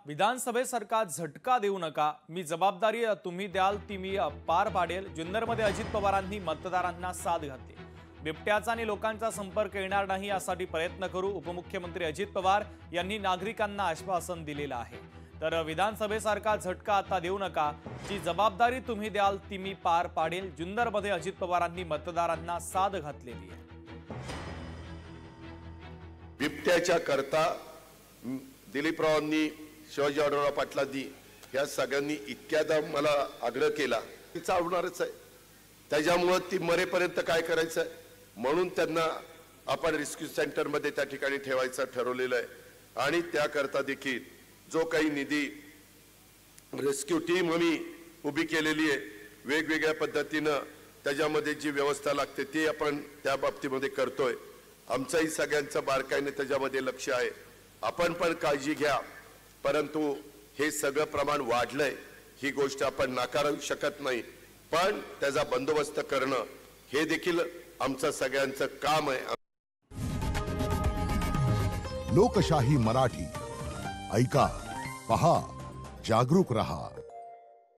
विधानसभेसारखा झटका देऊ नका, मी जबाबदारी तुम्ही द्याल ती मी पार पाडेल। जुन्नरमध्ये अजित पवारांनी मतदारांना साथ घातली। बिबट्याचा आणि लोकांचा संपर्क येणार नाही यासाठी प्रयत्न करू, उपमुख्यमंत्री अजित पवार यांनी नागरिकांना आश्वासन दिलेलं आहे। तर विधानसभेसारखा झटका आता देऊ नका, जी जबाबदारी तुम्ही द्याल ती मी पार पाडेल। जुन्नरमध्ये अजित पवारांनी मतदारांना साथ घातलेली आहे। बिबट्याच्या करता दिलीपरावांनी शिवाजी आढळराव पाटलांनी या सगळ्यांनी इतक्यादा मला आग्रह केला की चालणारच आहे, त्याच्यामुळे ती मरेपर्यंत काय करायचं आहे म्हणून त्यांना आपण रेस्क्यू सेंटरमध्ये त्या ठिकाणी ठेवायचं ठरवलेलं आहे। आणि त्याकरता देखील जो काही निधी रेस्क्यू टीम आम्ही उभी केलेली आहे, वेगवेगळ्या पद्धतीनं त्याच्यामध्ये जी व्यवस्था लागते ती आपण त्या बाबतीमध्ये करतोय। आमचंही सगळ्यांचं बारकाईने त्याच्यामध्ये लक्ष आहे। आपण पण काळजी घ्या, परंतु हे सगळं प्रमाण वाढलंय ही गोष्ट आपण नाकारू शकत नाही, पण त्याचा बंदोबस्त करणं हे देखील आमचं सगळ्यांचं काम आहे। लोकशाही मराठी ऐका, पहा, जागरूक रहा।